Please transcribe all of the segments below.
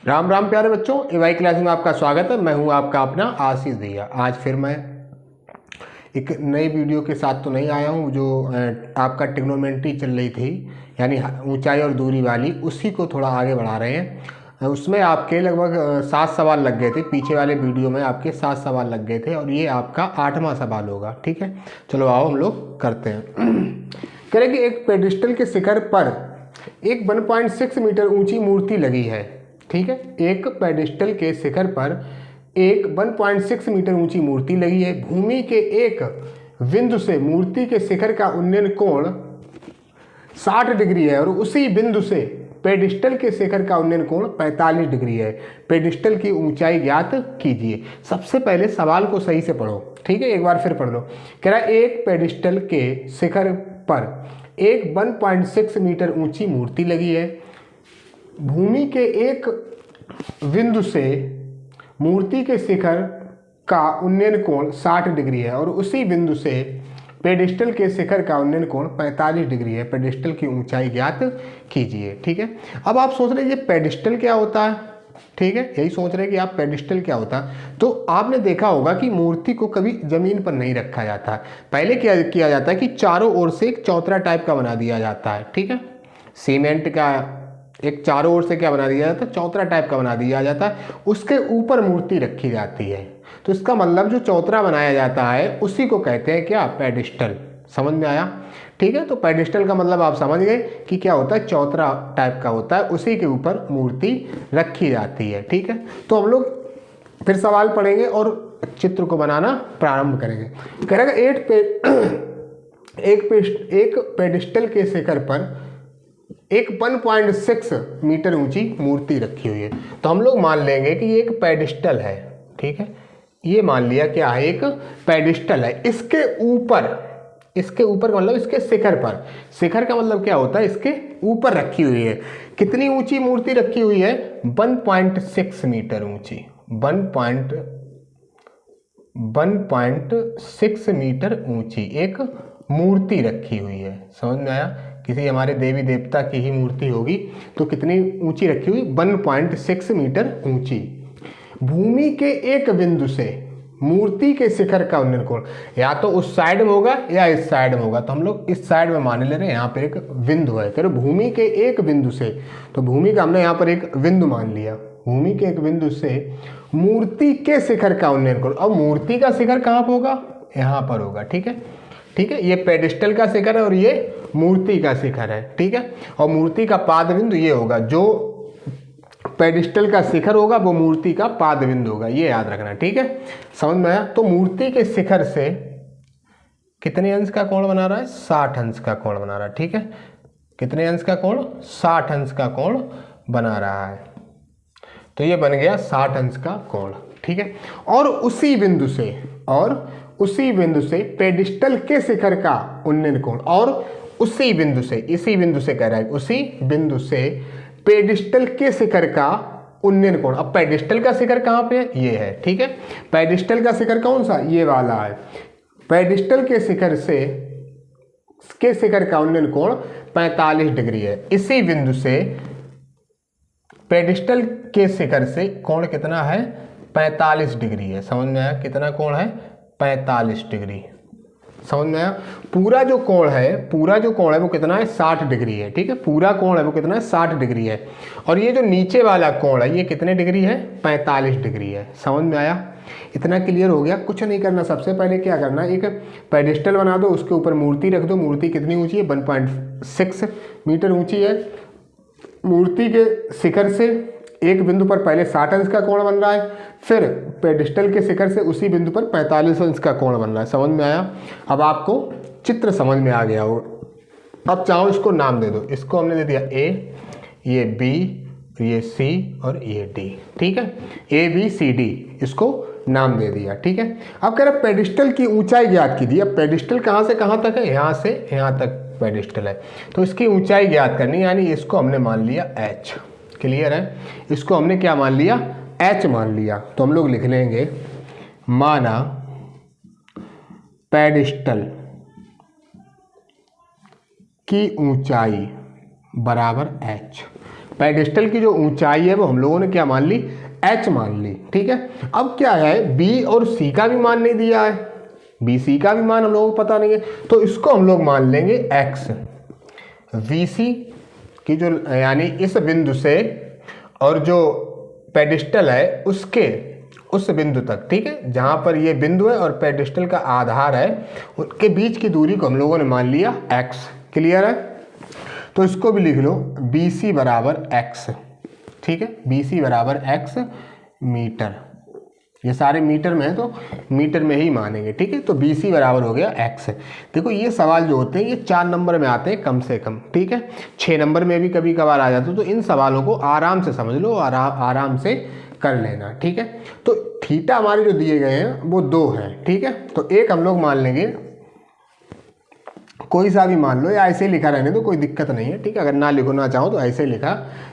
राम राम प्यारे बच्चों, एवाई क्लास में आपका स्वागत है। मैं हूं आपका अपना आशीष भैया। आज फिर मैं एक नई वीडियो के साथ तो नहीं आया हूं। जो आपका ट्रिग्नोमेट्री चल रही थी, यानी ऊंचाई और दूरी वाली, उसी को थोड़ा आगे बढ़ा रहे हैं। उसमें आपके लगभग 7 सवाल लग गए थे। पीछे वाले वीडियो में आपके 7 सवाल लग गए थे और ये आपका 8वां सवाल होगा। ठीक है, चलो आओ हम लोग करते हैं। कह रहे कि एक पेडिस्टल के शिखर पर एक 1.6 मीटर ऊंची मूर्ति लगी है। ठीक है, एक पेडिस्टल के शिखर पर एक 1.6 मीटर ऊंची मूर्ति लगी है। भूमि के एक बिंदु से मूर्ति के शिखर का उन्नयन कोण 60 डिग्री है और उसी बिंदु से पेडिस्टल के शिखर का उन्नयन कोण 45 डिग्री है। पेडिस्टल की ऊंचाई ज्ञात कीजिए। सबसे पहले सवाल को सही से पढ़ो। ठीक है, एक बार फिर पढ़ लो। कह रहा है एक पेडिस्टल के शिखर पर एक 1.6 मीटर ऊंची मूर्ति लगी है। भूमि के एक बिंदु से मूर्ति के शिखर का उन्नयन कोण 60 डिग्री है और उसी बिंदु से पेडिस्टल के शिखर का उन्नयन कोण 45 डिग्री है। पेडिस्टल की ऊंचाई ज्ञात कीजिए। ठीक है, अब आप सोच रहे हैं ये पेडिस्टल क्या होता है। ठीक है, यही सोच रहे हैं कि आप पेडिस्टल क्या होता है। तो आपने देखा होगा कि मूर्ति को कभी जमीन पर नहीं रखा जाता है। पहले क्या किया जाता है कि चारों ओर से एक चौतरा टाइप का बना दिया जाता है। ठीक है, सीमेंट का एक चारों ओर से क्या बना दिया जाता है, चौतरा टाइप का बना दिया जाता है। उसके ऊपर मूर्ति रखी जाती है। तो इसका मतलब जो चौतरा बनाया जाता है उसी को कहते हैं क्या, पेडिस्टल। समझ में आया? ठीक है, तो पेडिस्टल का मतलब आप समझ गए कि क्या होता है, चौतरा टाइप का होता है, उसी के ऊपर मूर्ति रखी जाती है। ठीक है, तो हम लोग फिर सवाल पढ़ेंगे और चित्र को बनाना प्रारंभ करेंगे। करेगा एक पेडिस्टल के शिखर पर एक 1.6 मीटर ऊंची मूर्ति रखी हुई है। तो हम लोग मान लेंगे कि ये एक पेडिस्टल है। ठीक है, ये मान लिया क्या है, एक पेडिस्टल है। इसके ऊपर का मतलब इसके शिखर पर, शिखर का मतलब क्या होता है, इसके मीटर रखी हुई है। कितनी ऊंची मूर्ति रखी हुई है, 1.6 मीटर ऊंची। 1.6 मीटर ऊंची एक मूर्ति रखी हुई है। समझ में आया? किसी हमारे देवी देवता की ही मूर्ति होगी। तो कितनी ऊंची रखी हुई, 1.6 मीटर ऊंची। भूमि के एक बिंदु से मूर्ति के शिखर का उन्नयन कोण या तो उस साइड में होगा या इस साइड में होगा। तो हम लोग इस साइड में मान ले रहे हैं। यहाँ पर एक बिंदु है, कह रहे भूमि के एक बिंदु से, तो भूमि का हमने यहाँ पर एक बिंदु मान लिया। भूमि के एक बिंदु से मूर्ति के शिखर का उन्नयन कोण। अब मूर्ति का शिखर कहाँ पर होगा, यहाँ पर होगा। ठीक है, ठीक है, ये पेडिस्टल का शिखर है और ये मूर्ति का शिखर है। ठीक है, और मूर्ति का पाद बिंदु ये होगा, जो पेडिस्टल का शिखर होगा वो मूर्ति का पाद बिंदु होगा। ये याद रखना। ठीक है, समझ में आया? तो मूर्ति के शिखर से कितने अंश का कोण बना रहा है, 60 अंश का कोण बना रहा है। ठीक है, कितने अंश का कोण, 60 अंश का कोण बना रहा है। तो ये बन गया 60 अंश का कोण। ठीक है, और उसी बिंदु से पेडिस्टल के शिखर का उन्नयन कोण, और उसी बिंदु से, इसी बिंदु से कह रहा है, उसी बिंदु से पेडिस्टल के शिखर का उन्नयन कोण। अब पेडिस्टल का शिखर कहाँ पे है, ये है। ठीक है, पेडिस्टल का शिखर कौन सा, ये वाला है। पेडिस्टल के शिखर का उन्नयन कोण 45 डिग्री है। इसी बिंदु से पेडिस्टल के शिखर से कोण कितना है, 45 डिग्री है। समझ में आया? कितना कोण है, 45 डिग्री। समझ में आया? पूरा जो कोण है वो कितना है, 60 डिग्री है। ठीक है, पूरा कोण है वो कितना है, 60 डिग्री है। और ये जो नीचे वाला कोण है ये कितने डिग्री है, 45 डिग्री है। समझ में आया? इतना क्लियर हो गया? कुछ नहीं करना। सबसे पहले क्या करना, एक पेडिस्टल बना दो, उसके ऊपर मूर्ति रख दो। मूर्ति कितनी ऊंची है, 1.6 मीटर ऊंची है। मूर्ति के शिखर से एक बिंदु पर पहले 60 अंश का कोण बन रहा है, फिर पेडिस्टल के शिखर से उसी बिंदु पर 45 अंश का कोण बन रहा है। समझ में आया? अब आपको चित्र समझ में आ गया होगा। अब चाहो इसको नाम दे दो। इसको हमने दे दिया ए, ये बी, ये सी और ये डी। ठीक है, ए बी सी डी, इसको नाम दे दिया। ठीक है, अब कह रहे पेडिस्टल की ऊंचाई ज्ञात कीजिए। अब पेडिस्टल कहाँ से कहाँ तक है, यहाँ से यहाँ तक पेडिस्टल है, तो इसकी ऊंचाई ज्ञात करनी, यानी इसको हमने मान लिया h। क्लियर है? इसको हमने क्या मान लिया, h मान लिया। तो हम लोग लिख लेंगे, माना पेडिस्टल की ऊंचाई बराबर h। पेडिस्टल की जो ऊंचाई है वो हम लोगों ने क्या मान ली, h मान ली। ठीक है, अब क्या है, b और c का भी मान नहीं दिया है, b c का भी मान हम लोगों को पता नहीं है, तो इसको हम लोग मान लेंगे x। vc की जो यानी इस बिंदु से और जो पेडिस्टल है उसके उस बिंदु तक, ठीक है, जहां पर ये बिंदु है और पेडिस्टल का आधार है उनके बीच की दूरी को हम लोगों ने मान लिया x। क्लियर है, तो इसको भी लिख लो BC बराबर x। ठीक है, BC बराबर x मीटर, ये सारे मीटर में है तो मीटर में ही मानेंगे। ठीक है, तो BC बराबर हो गया x। देखो ये सवाल जो होते हैं ये 4 नंबर में आते हैं कम से कम। ठीक है, 6 नंबर में भी कभी कभार आ जाते, तो इन सवालों को आराम से समझ लो, आराम से कर लेना। ठीक है, तो थीटा हमारे जो दिए गए हैं वो 2 हैं। ठीक है, तो एक हम लोग मान लेंगे, कोई सा भी मान लो या ऐसे ही लिखा रहने दो, कोई दिक्कत नहीं है। ठीक है, अगर ना लिखना चाहो तो ऐसे ही लिखा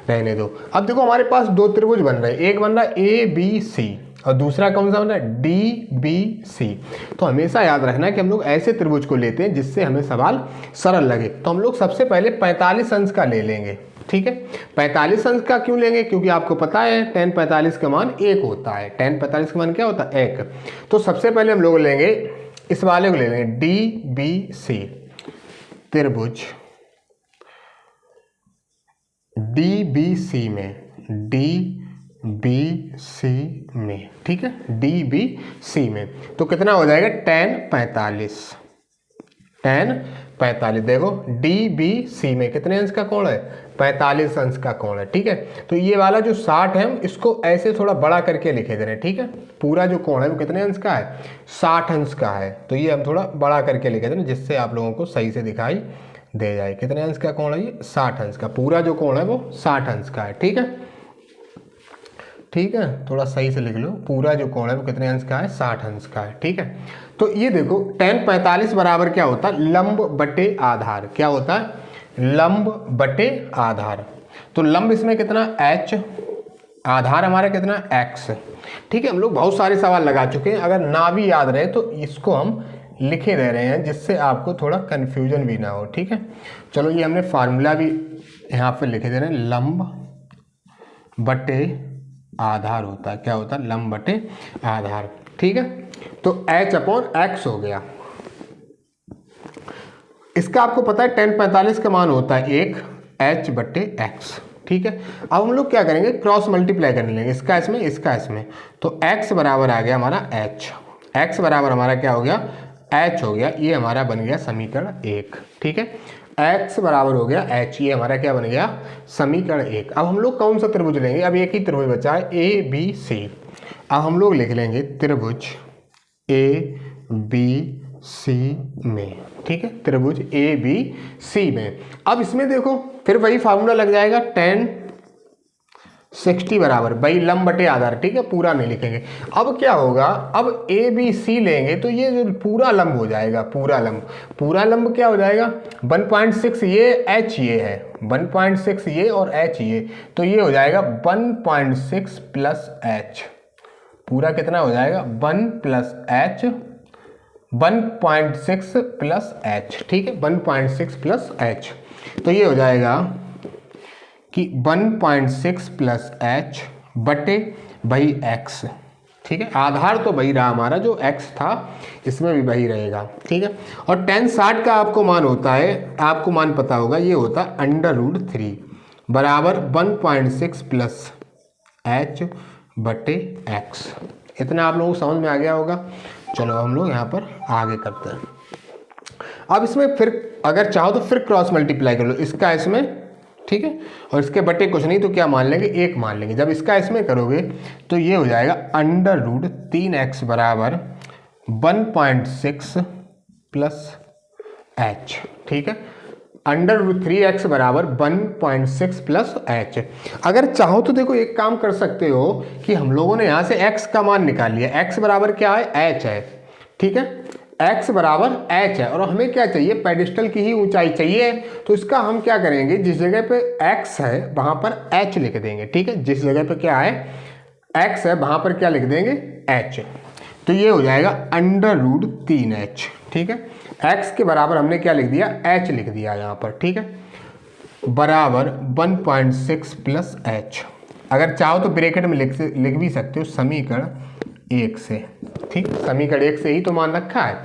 रहने दो। अब देखो हमारे पास 2 त्रिभुज बन रहे हैं, एक बन रहा है ABC और दूसरा कौन सा बन रहा है, DBC। तो हमेशा याद रखना कि हम लोग ऐसे त्रिभुज को लेते हैं जिससे हमें सवाल सरल लगे। तो हम लोग सबसे पहले 45 अंश का ले लेंगे। ठीक है, 45 अंश का क्यों लेंगे, क्योंकि आपको पता है tan 45 का मान 1 होता है। tan 45 का मान क्या होता है, 1। तो सबसे पहले हम लोग लेंगे इस वाले को ले लेंगे DBC त्रिभुज DBC में, ठीक है, DBC में तो कितना हो जाएगा tan 45। देखो DBC में कितने अंश का कोण है, 45 अंश का कोण है। ठीक है, तो ये वाला जो 60 है हम इसको ऐसे थोड़ा बड़ा करके लिखे दे रहे हैं। ठीक है, पूरा जो कोण है वो कितने अंश का है, 60 अंश का है, तो ये हम थोड़ा बड़ा करके लिखे दे रहे हैं जिससे आप लोगों को सही से दिखाई दे जाए। कितने अंश का कोण है ये, 60 अंश का, पूरा जो कोण है वो 60 अंश का है। ठीक है, ठीक है, थोड़ा सही से लिख लो, पूरा जो कोण है वो कितने अंश का है, 60 अंश का है। ठीक है, तो ये देखो tan 45 बराबर क्या होता है, लंब बटे आधार। क्या होता है, लंब बटे आधार। तो लंब इसमें कितना h, आधार हमारा कितना x। ठीक है, हम लोग बहुत सारे सवाल लगा चुके हैं, अगर ना भी याद रहे तो इसको हम लिखे दे रहे हैं जिससे आपको थोड़ा कन्फ्यूजन भी ना हो। ठीक है, चलो ये हमने फार्मूला भी यहाँ पे लिखे दे रहे हैं, लंब बटे आधार होता है। क्या होता है, लंब बटे आधार। ठीक है, तो h/x हो गया। इसका आपको पता है tan 45 का मान होता है 1 h/x। ठीक है, अब हम लोग क्या करेंगे, क्रॉस मल्टीप्लाई करने लेंगे, इसका इसमें इसका इसमें, तो x बराबर आ गया हमारा h। x बराबर हमारा क्या हो गया, h हो गया, ये हमारा बन गया समीकरण 1। ठीक है, x बराबर हो गया h, ये हमारा क्या बन गया, समीकरण 1। अब हम लोग कौन सा त्रिभुज लेंगे, अब एक ही त्रिभुज बचा है ABC। अब हम लोग लिख लेंगे त्रिभुज ABC में। ठीक है, त्रिभुज ABC में। अब इसमें देखो फिर वही फार्मूला लग जाएगा, tan 60 बराबर भाई लंब बटे आधार। ठीक है, पूरा नहीं लिखेंगे। अब क्या होगा, अब ABC लेंगे तो ये जो पूरा लंब हो जाएगा, पूरा लंब क्या हो जाएगा, 1.6 ये h ये है, 1.6 ये और h ये, तो ये हो जाएगा 1.6 प्लस h। पूरा कितना हो जाएगा, 1 प्लस h, 1.6 प्लस h। ठीक है, 1.6 प्लस h, तो ये हो जाएगा कि 1.6 प्लस h बटे भाई x। ठीक है, आधार तो वही रहा हमारा, जो x था इसमें भी वही रहेगा। ठीक है, और tan 60 का आपको मान होता है, आपको मान पता होगा, ये होता है √3 बराबर 1.6 प्लस h बटे x। इतना आप लोगों को समझ में आ गया होगा। चलो हम लोग यहाँ पर आगे करते हैं। अब इसमें फिर अगर चाहो तो फिर क्रॉस मल्टीप्लाई कर लो, इसका इसमें, ठीक है, और इसके बटे कुछ नहीं तो क्या मान लेंगे, 1 मान लेंगे। जब इसका इसमें करोगे तो ये हो जाएगा √3x बराबर 1.6 प्लस h। ठीक है, √3x बराबर 1.6 प्लस h। अगर चाहो तो देखो एक काम कर सकते हो कि हम लोगों ने यहाँ से x का मान निकाल लिया, x बराबर क्या है, h है। ठीक है, x बराबर h है और हमें क्या चाहिए, पेडिस्टल की ही ऊंचाई चाहिए। तो इसका हम क्या करेंगे, जिस जगह पे x है वहां पर h लिख देंगे। ठीक है, जिस जगह पे क्या है, x है वहां पर क्या लिख देंगे, h। तो ये हो जाएगा √3h। ठीक है, x के बराबर हमने क्या लिख दिया, h लिख दिया यहाँ पर। ठीक है, बराबर 1.6 प्लस एच। अगर चाहो तो ब्रैकेट में लिख भी सकते हो समीकरण 1 से, ठीक, समीकरण 1 से ही तो मान रखा है।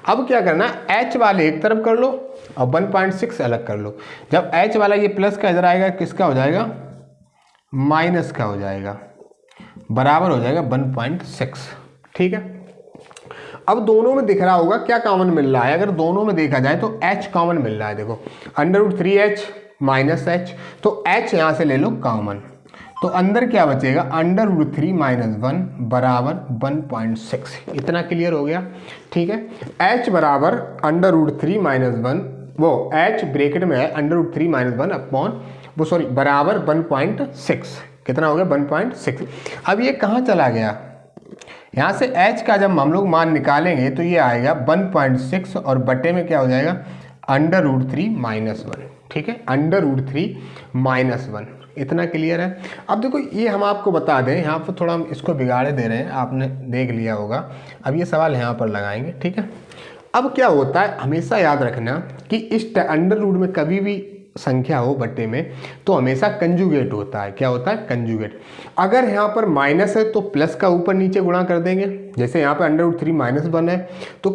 अब क्या करना, h वाले एक तरफ कर लो और 1.6 अलग कर लो। जब h वाला ये प्लस का इधर आएगा, किसका हो जाएगा, माइनस का हो जाएगा, बराबर हो जाएगा 1.6, ठीक है। अब दोनों में दिख रहा होगा क्या कॉमन मिल रहा है। अगर दोनों में देखा जाए तो h कॉमन मिल रहा है, देखो √3h माइनस h, तो h यहाँ से ले लो कॉमन, तो अंदर क्या बचेगा, √3 माइनस 1 बराबर 1.6। इतना क्लियर हो गया, ठीक है। h बराबर √3 माइनस 1, वो h ब्रैकेट में है √3 माइनस 1 अपॉन वो सॉरी बराबर 1.6। कितना हो गया, 1.6। अब ये कहाँ चला गया, यहाँ से h का जब हम लोग मान निकालेंगे तो ये आएगा 1.6 और बटे में क्या हो जाएगा, √3 माइनस 1, ठीक है, √3 माइनस 1। इतना क्लियर है। अब देखो ये हम आपको बता दें, यहाँ पर थोड़ा हम इसको बिगाड़े दे रहे हैं, आपने देख लिया होगा। अब ये सवाल यहाँ पर लगाएंगे, ठीक है। अब क्या होता है, हमेशा याद रखना कि इस अंडर रूट में कभी भी संख्या हो बट्टे में तो हमेशा कंजुगेट होता है। क्या होता है, कंजुगेट। अगर यहाँ पर माइनस है तो प्लस का ऊपर नीचे गुणा कर देंगे, जैसे यहाँ पर √3 माइनस 1 है तो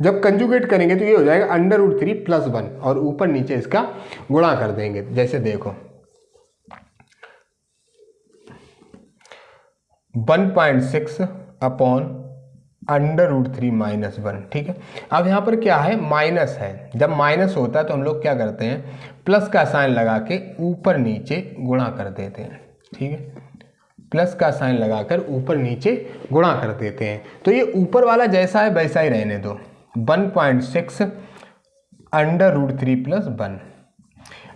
जब कंजुगेट करेंगे तो ये हो जाएगा √3 प्लस 1 और ऊपर नीचे इसका गुणा कर देंगे। जैसे देखो 1.6 अपॉन √3 माइनस 1, ठीक है। अब यहाँ पर क्या है, माइनस है। जब माइनस होता है तो हम लोग क्या करते हैं, प्लस का साइन लगा के ऊपर नीचे गुणा कर देते हैं, ठीक है, प्लस का साइन लगाकर ऊपर नीचे गुणा कर देते हैं। तो ये ऊपर वाला जैसा है वैसा ही रहने दो, 1.6 √3 प्लस 1।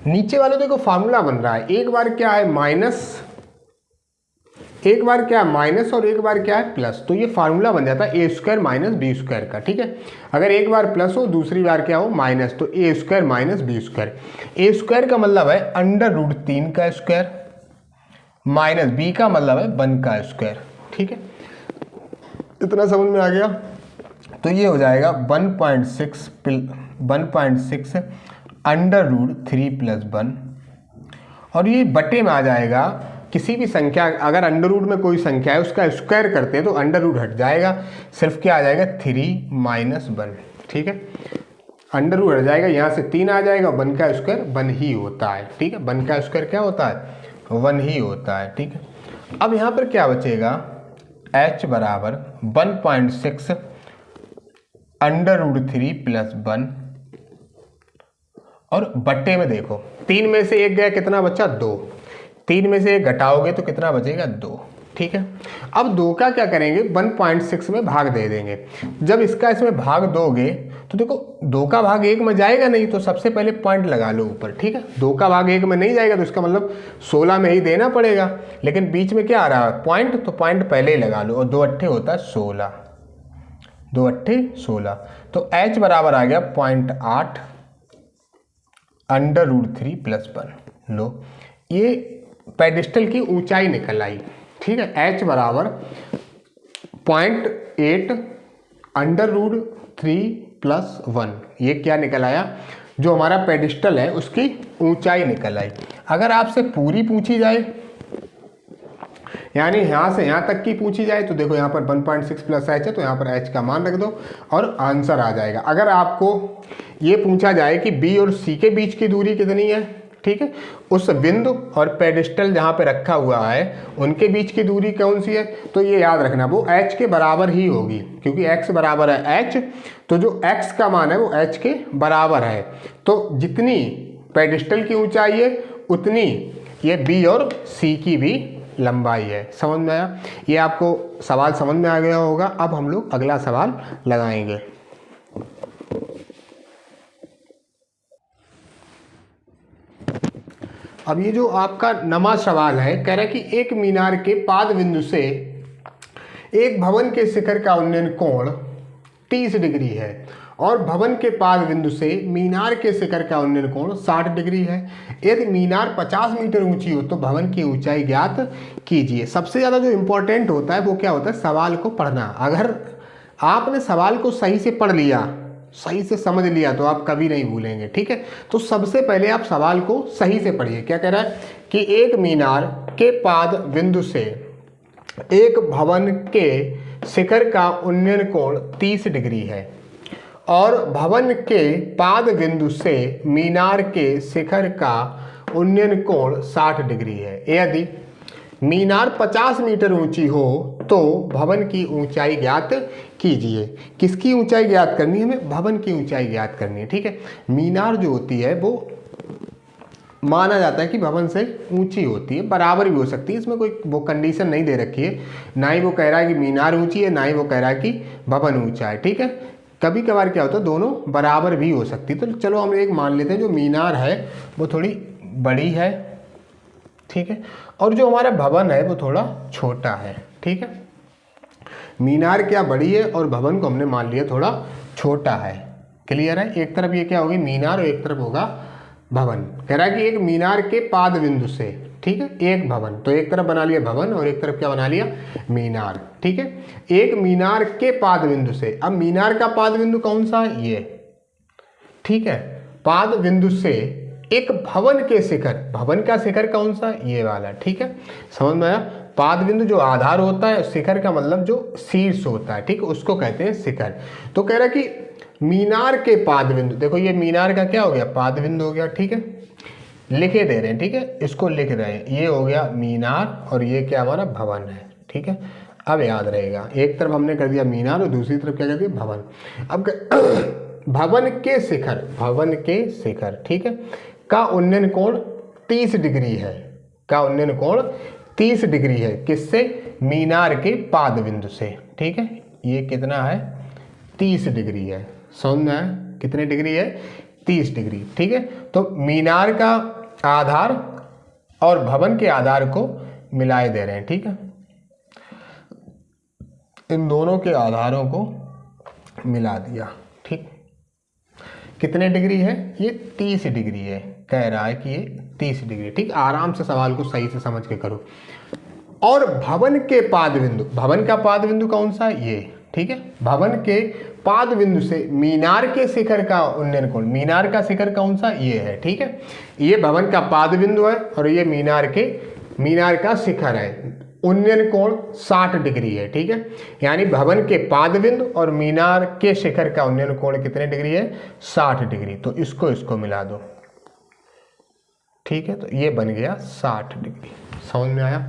नीचे वाले देखो फार्मूला बन रहा है, एक बार क्या है माइनस, एक बार क्या है माइनस और एक बार क्या है प्लस, तो ये फार्मूला बन जाता है a² माइनस b² का, ठीक है। अगर एक बार प्लस हो दूसरी बार क्या हो माइनस, तो a² माइनस b²। a² का मतलब है √3 का स्क्वायर माइनस b का मतलब है 1 का स्क्वायर, ठीक है। इतना समझ में आ गया। तो ये हो जाएगा 1.6 √3 प्लस 1 और ये बटे में आ जाएगा। किसी भी संख्या अगर अंडर रूट में कोई संख्या है उसका स्क्वायर करते हैं तो अंडर रूट हट जाएगा, सिर्फ क्या आ जाएगा 3 माइनस 1, ठीक है। अंडर रूट हट जाएगा, यहाँ से 3 आ जाएगा, 1 का स्क्वायर 1 ही होता है, ठीक है। 1 का स्क्वायर क्या होता है, 1 ही होता है, ठीक है। अब यहाँ पर क्या बचेगा, h बराबर 1.6 √3 प्लस 1 और बट्टे में देखो 3 में से 1 गया, कितना बचा 2, 3 में से 1 घटाओगे तो कितना बचेगा 2, ठीक है। अब 2 का क्या करेंगे, 1.6 में भाग दे देंगे। जब इसका इसमें भाग दोगे तो देखो 2 का भाग 1 में जाएगा नहीं, तो सबसे पहले पॉइंट लगा लो ऊपर, ठीक है। 2 का भाग 1 में नहीं जाएगा तो इसका मतलब 16 में ही देना पड़ेगा, लेकिन बीच में क्या आ रहा है पॉइंट, तो पॉइंट पहले ही लगा लो और 2 अट्ठे होता है 16, 2 अट्ठे 16। तो h बराबर आ गया 0.8 √3 प्लस 1। लो ये पेडिस्टल की ऊंचाई निकल आई, ठीक है। h बराबर 0.8 √3 प्लस 1, ये क्या निकल आया, जो हमारा पेडिस्टल है उसकी ऊंचाई निकल आई। अगर आपसे पूरी पूछी जाए, यानी यहाँ से यहाँ तक की पूछी जाए, तो देखो यहाँ पर 1.6 प्लस h है तो यहाँ पर h का मान रख दो और आंसर आ जाएगा। अगर आपको ये पूछा जाए कि b और c के बीच की दूरी कितनी है, ठीक है, उस बिंदु और पेडिस्टल जहाँ पे रखा हुआ है उनके बीच की दूरी कौन सी है, तो ये याद रखना वो h के बराबर ही होगी, क्योंकि x बराबर है h, तो जो x का मान है वो h के बराबर है। तो जितनी पेडिस्टल की ऊंचाई है उतनी ये b और c की भी लंबाई है। समझ में आया, ये आपको सवाल समझ में आ गया होगा। अब हम लोग अगला सवाल लगाएंगे। अब ये जो आपका नमा सवाल है, कह रहा है कि एक मीनार के पाद बिंदु से एक भवन के शिखर का उन्नयन कोण 30 डिग्री है और भवन के पाद बिंदु से मीनार के शिखर का उन्नयन कोण 60 डिग्री है। यदि मीनार 50 मीटर ऊंची हो तो भवन की ऊंचाई ज्ञात कीजिए। सबसे ज़्यादा जो इम्पोर्टेंट होता है वो क्या होता है, सवाल को पढ़ना। अगर आपने सवाल को सही से पढ़ लिया सही से समझ लिया तो आप कभी नहीं भूलेंगे, ठीक है। तो सबसे पहले आप सवाल को सही से पढ़िए। क्या कह रहा है कि एक मीनार के पाद बिंदु से एक भवन के शिखर का उन्नयन कोण 30 डिग्री है और भवन के पाद बिंदु से मीनार के शिखर का उन्नयन कोण 60 डिग्री है। यदि मीनार 50 मीटर ऊंची हो तो भवन की ऊंचाई ज्ञात कीजिए। किसकी ऊंचाई ज्ञात करनी है? हमें भवन की ऊंचाई ज्ञात करनी है, ठीक है। मीनार जो होती है वो माना जाता है कि भवन से ऊंची होती है, बराबर भी हो सकती है, इसमें कोई वो कंडीशन नहीं दे रखी है। ना ही वो कह रहा है कि मीनार ऊंची है, ना ही वो कह रहा है कि भवन ऊंचा है, ठीक है। कभी कभार क्या होता है दोनों बराबर भी हो सकती है। तो चलो हम एक मान लेते हैं जो मीनार है वो थोड़ी बड़ी है, ठीक है, और जो हमारा भवन है वो थोड़ा छोटा है, ठीक है। मीनार क्या बड़ी है और भवन को हमने मान लिया थोड़ा छोटा है। क्लियर है? एक तरफ ये क्या होगी मीनार और एक तरफ होगा भवन। कह रहा है कि एक मीनार के पाद बिंदु से, ठीक है, एक भवन, तो एक तरफ बना लिया भवन और एक तरफ क्या बना लिया मीनार, ठीक है। एक मीनार के पाद बिंदु से, अब मीनार का पाद बिंदु कौन सा है? ये, ठीक है। पाद बिंदु से एक भवन के शिखर, भवन का शिखर कौन सा? ये वाला, ठीक है। समझ में आया? पाद बिंदु जो आधार होता है, शिखर का मतलब जो शीर्ष होता है, ठीक है, उसको कहते हैं शिखर। तो कह रहा है कि मीनार के पाद बिंदु, देखो ये मीनार का क्या हो गया? पाद बिंदु हो गया, ठीक है। लिखे दे रहे हैं, ठीक है, इसको लिख रहे हैं, ये हो गया मीनार और ये क्या हमारा भवन है, ठीक है। अब याद रहेगा, एक तरफ हमने कर दिया मीनार और दूसरी तरफ क्या कर दिया भवन। अब भवन के शिखर, भवन के शिखर, ठीक है, का उन्नयन कोण 30 डिग्री है, का उन्नयन कोण 30 डिग्री है। किससे? मीनार के पाद बिंदु से, ठीक है। ये कितना है? 30 डिग्री है। समझ में आया? कितने डिग्री है? 30 डिग्री, ठीक है। तो मीनार का आधार और भवन के आधार को मिलाए दे रहे हैं, ठीक है। इन दोनों के आधारों को मिला दिया, ठीक। कितने डिग्री है? ये 30 डिग्री है। कह रहा है कि ये 30 डिग्री, ठीक। आराम से सवाल को सही से समझ के करो। और भवन के पाद बिंदु, भवन का पाद बिंदु कौन सा? ये, ठीक है। भवन के पाद बिंदु से मीनार के शिखर का उन्नयन कोण, मीनार का शिखर कौन सा? ये है, ठीक है। ये भवन का पाद बिंदु है और ये मीनार का शिखर है। उन्नयन कोण 60 डिग्री है, ठीक है। यानी भवन के पाद बिंदु और मीनार के शिखर का उन्नयन कोण कितने डिग्री है? 60 डिग्री। तो इसको मिला दो, ठीक है। तो ये बन गया 60 डिग्री। समझ में आया?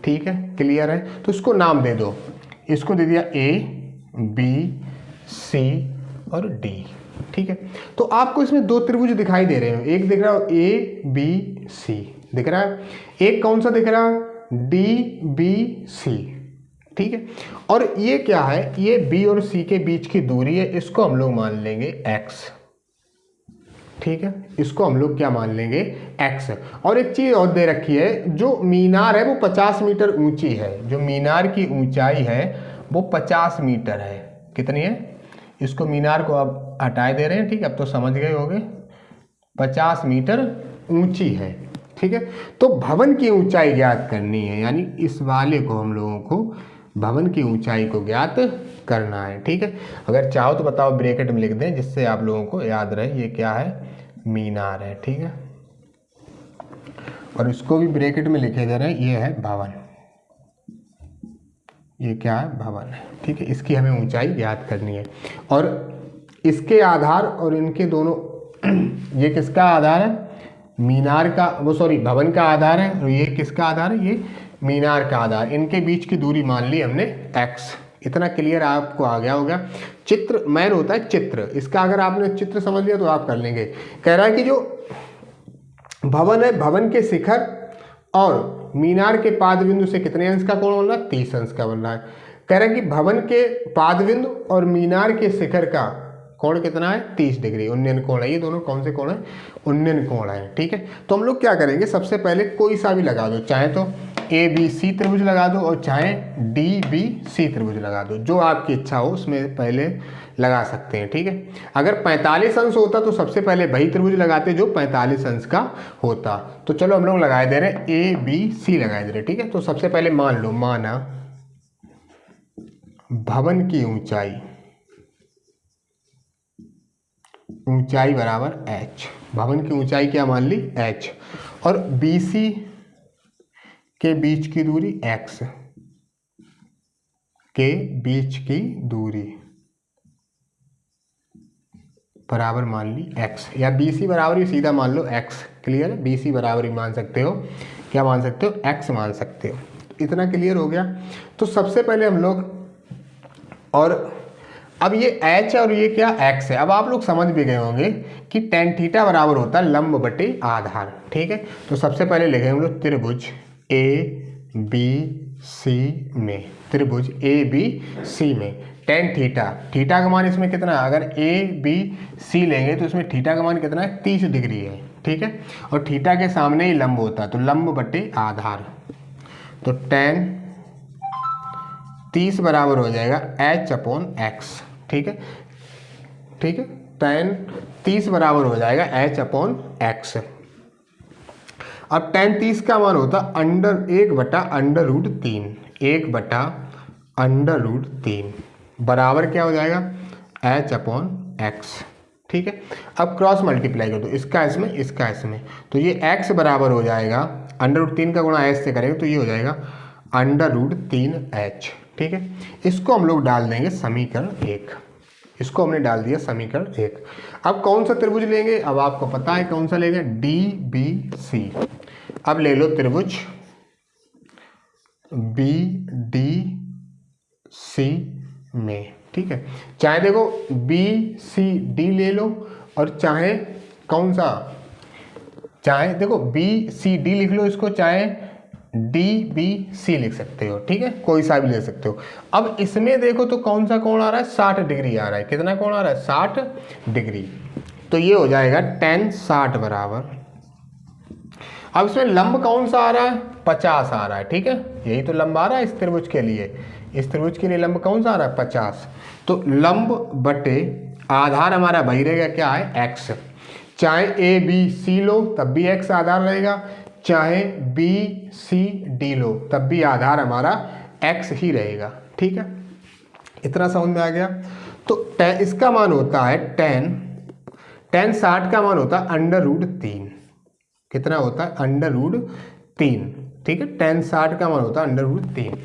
ठीक है, क्लियर है। तो इसको नाम दे दो, इसको दे दिया A, B, C और D, ठीक है। तो आपको इसमें दो त्रिभुज दिखाई दे रहे हैं, एक दिख रहा है A, B, C दिख रहा है, एक कौन सा दिख रहा है? D, B, C, ठीक है। और ये क्या है? ये B और C के बीच की दूरी है, इसको हम लोग मान लेंगे X, ठीक है। इसको हम लोग क्या मान लेंगे? X। और एक चीज और दे रखी है, जो मीनार है वो 50 मीटर ऊंची है, जो मीनार की ऊंचाई है वो 50 मीटर है। कितनी है? इसको मीनार को अब हटाए दे रहे हैं, ठीक है, अब तो समझ गए होंगे, 50 मीटर ऊंची है, ठीक है। तो भवन की ऊंचाई ज्ञात करनी है, यानी इस वाले को हम लोगों को भवन की ऊंचाई को ज्ञात करना है, ठीक है। अगर चाहो तो बताओ ब्रैकेट में लिख दें जिससे आप लोगों को याद रहे ये क्या है? मीनार है, ठीक है। और इसको भी ब्रैकेट में लिखे दे रहे हैं, ये है भवन, ये क्या है? भवन है, ठीक है। इसकी हमें ऊंचाई ज्ञात करनी है और इसके आधार और इनके दोनों ये किसका आधार है? मीनार का, वो सॉरी भवन का आधार है, और ये किसका आधार है? ये मीनार का आधार। इनके बीच की दूरी मान ली हमने X। इतना क्लियर आपको आ गया होगा। चित्र मैन होता है चित्र, इसका अगर आपने चित्र समझ लिया तो आप कर लेंगे। कह रहा है कि जो भवन है, भवन के शिखर और मीनार के पाद बिंदु से कितने अंश का कोण बन रहा है? 30 अंश का बन रहा है। कह रहा है कि भवन के पाद बिंदु और मीनार के शिखर का कोण कितना है? 30 डिग्री। उन्नयन कोण है, ये दोनों कौन से कोण है? उन्नयन कोण है, ठीक है। तो हम लोग क्या करेंगे, सबसे पहले कोई सा भी लगा दो, चाहे तो ABC त्रिभुज लगा दो और चाहे DBC त्रिभुज लगा दो, जो आपकी इच्छा हो उसमें पहले लगा सकते हैं, ठीक है। अगर 45 अंश होता तो सबसे पहले वही त्रिभुज लगाते जो 45 अंश का होता। तो चलो हम लोग लगाए दे रहे हैं ABC लगाए दे रहे, ठीक है। तो सबसे पहले मान लो, माना भवन की ऊंचाई ऊंचाई बराबर h, भवन की ऊंचाई क्या मान ली h, और BC के बीच की दूरी x, के बीच की दूरी बराबर मान ली x, या BC बराबर ही सीधा मान लो x। क्लियर है, BC बराबर ही मान सकते हो, क्या मान सकते हो, x मान सकते हो। इतना क्लियर हो गया। तो सबसे पहले हम लोग, और अब ये h और ये क्या x है, अब आप लोग समझ भी गए होंगे कि tan थीटा बराबर होता है लंब बटे आधार। ठीक है, तो सबसे पहले लिखेंगे हम लोग त्रिभुज ABC में, त्रिभुज ABC में tan थीटा, थीटा का मान इसमें कितना है, अगर ABC लेंगे तो इसमें थीटा का मान कितना है 30 डिग्री है। ठीक है, और थीटा के सामने ही लंब होता है, तो लंब बटे आधार, तो tan 30 बराबर हो जाएगा h/x। ठीक है, ठीक है, tan 30 बराबर हो जाएगा h/x। अब tan 30 का मान होता √1/√3, 1/√3 बराबर क्या हो जाएगा h/x। ठीक है, अब क्रॉस मल्टीप्लाई कर दो, इसका इसमें, इसका इसमें, तो ये x बराबर हो जाएगा √3 का गुणा h से करेंगे तो ये हो जाएगा √3h। ठीक है, इसको हम लोग डाल देंगे समीकरण 1, इसको हमने डाल दिया समीकरण 1। अब कौन सा त्रिभुज लेंगे, अब आपको पता है कौन सा लेंगे, DBC। अब ले लो त्रिभुज BDC में। ठीक है, चाहे देखो BCD ले लो, और चाहे कौन सा, चाहे देखो BCD लिख लो इसको, चाहे DBC लिख सकते हो। ठीक है, कोई सा भी ले सकते हो। अब इसमें देखो तो कौन सा कोण आ रहा है, 60 डिग्री आ रहा है। कितना कोण आ रहा है, 60 डिग्री, तो ये हो जाएगा tan 60 बराबर, अब इसमें लंब कौन सा आ रहा है, 50 आ रहा है। ठीक है, यही तो लंब आ रहा है इस त्रिभुज के लिए, इस त्रिभुज के लिए लंब कौन सा आ रहा है, 50। तो लंब बटे आधार हमारा वही रहेगा, क्या है, x। चाहे ABC लो तब भी x आधार रहेगा, चाहे BCD लो तब भी आधार हमारा x ही रहेगा। ठीक है, इतना समझ में आ गया। तो इसका मान होता है tan 60 का मान होता है √3, कितना होता है, √3। ठीक है, tan 60 का मान होता है √3,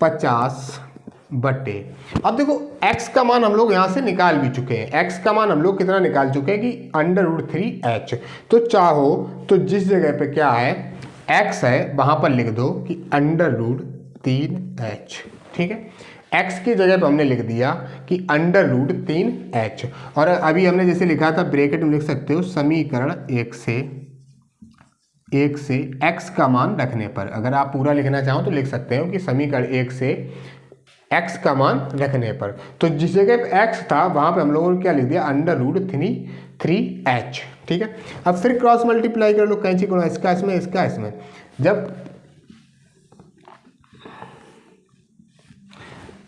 50 बटे, अब देखो x का मान हम लोग यहाँ से निकाल भी चुके हैं, x का मान हम लोग कितना निकाल चुके हैं कि √3h। तो चाहो तो जिस जगह पे क्या है x है वहाँ पर लिख दो कि √3h। ठीक है, x की जगह पे हमने लिख दिया कि √3h, और अभी हमने जैसे लिखा था ब्रैकेट में लिख सकते हो समीकरण 1 से x का मान रखने पर, अगर आप पूरा लिखना चाहो तो लिख सकते हो कि समीकरण 1 से x का मान रखने पर। तो जिस जगह पे x था वहां पे हम लोगों ने क्या लिख दिया, √3h। ठीक है, अब फिर क्रॉस मल्टीप्लाई कर लो, कैंची गुणा इसका इसमें, इसका इसमें।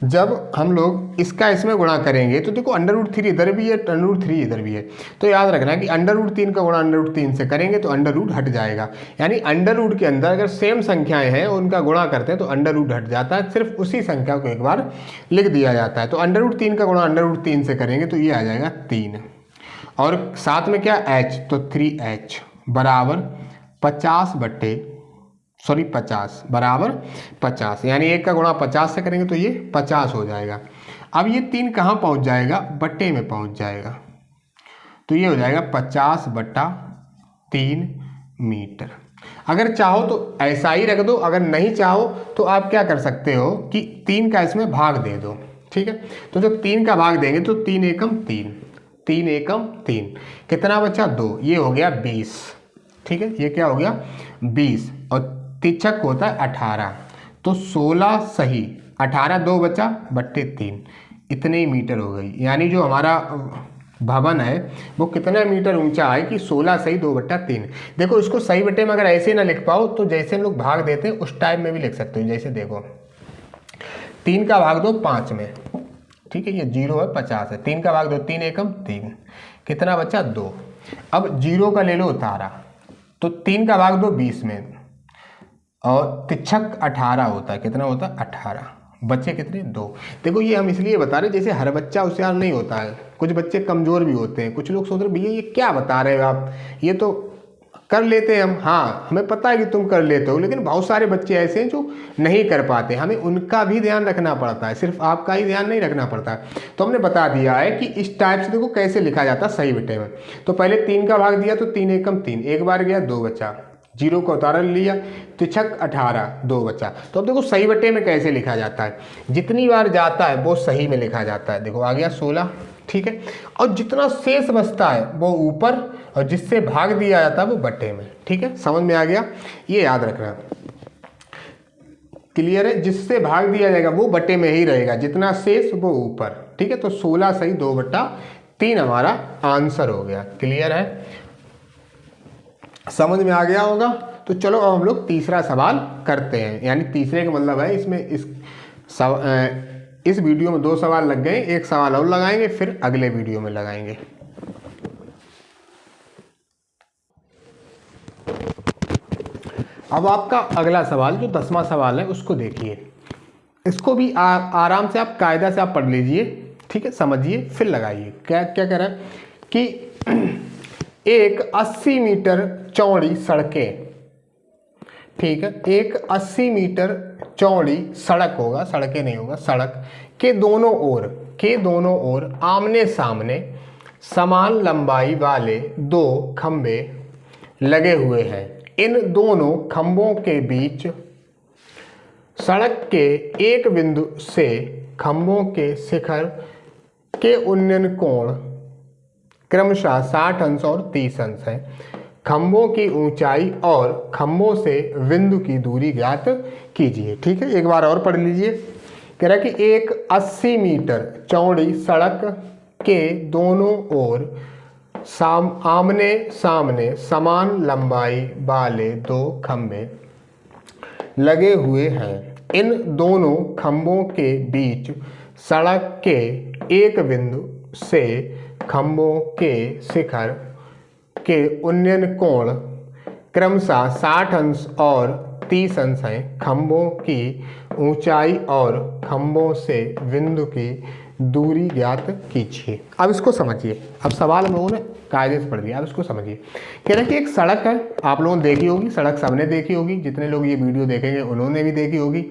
जब हम लोग इसका इसमें गुणा करेंगे तो देखो √3 इधर भी है, √3 इधर भी है, तो याद रखना कि √3 का गुणा √3 से करेंगे तो √ हट जाएगा, यानी √ के अंदर अगर सेम संख्याएं हैं और उनका गुणा करते हैं तो √ हट जाता है, सिर्फ उसी संख्या को एक बार लिख दिया जाता है। तो √3 का गुणा √3 से करेंगे तो ये आ जाएगा 3, और साथ में क्या h, तो 3h बराबर 50 बराबर 50, यानी 1 का गुणा 50 से करेंगे तो ये 50 हो जाएगा। अब ये 3 कहाँ पहुँच जाएगा, बट्टे में पहुँच जाएगा, तो ये हो जाएगा 50/3 मीटर। अगर चाहो तो ऐसा ही रख दो, अगर नहीं चाहो तो आप क्या कर सकते हो कि 3 का इसमें भाग दे दो। ठीक है, तो जब 3 का भाग देंगे तो 3 एकम 3, कितना बचा 2, ये हो गया 20। ठीक है, ये क्या हो गया 20, और तिरछक होता है 18, तो 16 सही 18, 2 बचा बट्टे 3, इतने ही मीटर हो गई। यानी जो हमारा भवन है वो कितना मीटर ऊंचा है कि 16 सही 2/3। देखो इसको सही बटे में अगर ऐसे ना लिख पाओ तो जैसे हम लोग भाग देते हैं उस टाइप में भी लिख सकते हो। जैसे देखो 3 का भाग दो 5 में, ठीक है, ये 0 है 50 है, 3 का भाग दो 3 एकम 3, कितना बचा 2। अब 0 का ले लो उतारा, तो 3 का भाग दो 20 में, और तिरछक 18 होता है, कितना होता है 18, बच्चे कितने 2। देखो ये हम इसलिए बता रहे जैसे हर बच्चा होशियार नहीं होता है, कुछ बच्चे कमज़ोर भी होते हैं। कुछ लोग सोच रहे भैया ये क्या बता रहे हो आप, ये तो कर लेते हैं हम। हाँ, हमें पता है कि तुम कर लेते हो, लेकिन बहुत सारे बच्चे ऐसे हैं जो नहीं कर पाते। हमें उनका भी ध्यान रखना पड़ता है, सिर्फ आपका ही ध्यान नहीं रखना पड़ता। तो हमने बता दिया है कि इस टाइप से देखो कैसे लिखा जाता है सही बटे में। तो पहले 3 का भाग दिया तो 3 एकम 3, एक बार गया 2 बचा, 0 को उतार लिया, तिछक 18, 2 बचा। तो अब देखो सही बटे में कैसे लिखा जाता है, जितनी बार जाता है वो सही में लिखा जाता है। देखो आ गया 16, ठीक है, और जितना शेष बचता है वो ऊपर, और जिससे भाग दिया जाता है वो बटे में। ठीक है, समझ में आ गया, ये याद रखना, क्लियर है। जिससे भाग दिया जाएगा वो बटे में ही रहेगा, जितना शेष वो ऊपर। ठीक है, तो 16 सही 2/3 हमारा आंसर हो गया। क्लियर है, समझ में आ गया होगा। तो चलो अब हम लोग तीसरा सवाल करते हैं, यानी तीसरे का मतलब है इसमें इस वीडियो में 2 सवाल लग गए, एक सवाल और लगाएंगे, फिर अगले वीडियो में लगाएंगे। अब आपका अगला सवाल जो 10वां सवाल है उसको देखिए। इसको भी आराम से आप कायदा से आप पढ़ लीजिए, ठीक है, समझिए फिर लगाइए। क्या क्या कह रहा है कि एक 80 मीटर चौड़ी सड़कें, ठीक है, एक 80 मीटर चौड़ी सड़क होगा, सड़कें नहीं होगा, सड़क के दोनों ओर आमने सामने समान लंबाई वाले 2 खंबे लगे हुए हैं। इन दोनों खंभों के बीच सड़क के एक बिंदु से खंभों के शिखर के उन्नयन कोण क्रमशः 60 अंश और 30 अंश है। खंभों की ऊंचाई और खंभों से बिंदु की दूरी ज्ञात कीजिए। ठीक है, एक बार और पढ़ लीजिए। कह रहा है कि एक 80 मीटर चौड़ी सड़क के दोनों ओर आमने सामने समान लंबाई वाले 2 खंभे लगे हुए हैं। इन दोनों खंभों के बीच सड़क के एक बिंदु से खंभों के शिखर के उन्नयन कोण क्रमशः 60 अंश और 30 अंश हैं। खंभों की ऊंचाई और खंभों से बिंदु की दूरी ज्ञात कीजिए। अब इसको समझिए, अब सवाल हम लोगों ने कायदे से पढ़ दिया, अब इसको समझिए। कह रहे हैं कि एक सड़क है, आप लोगों ने देखी होगी, सड़क सबने देखी होगी, जितने लोग ये वीडियो देखेंगे उन्होंने भी देखी होगी।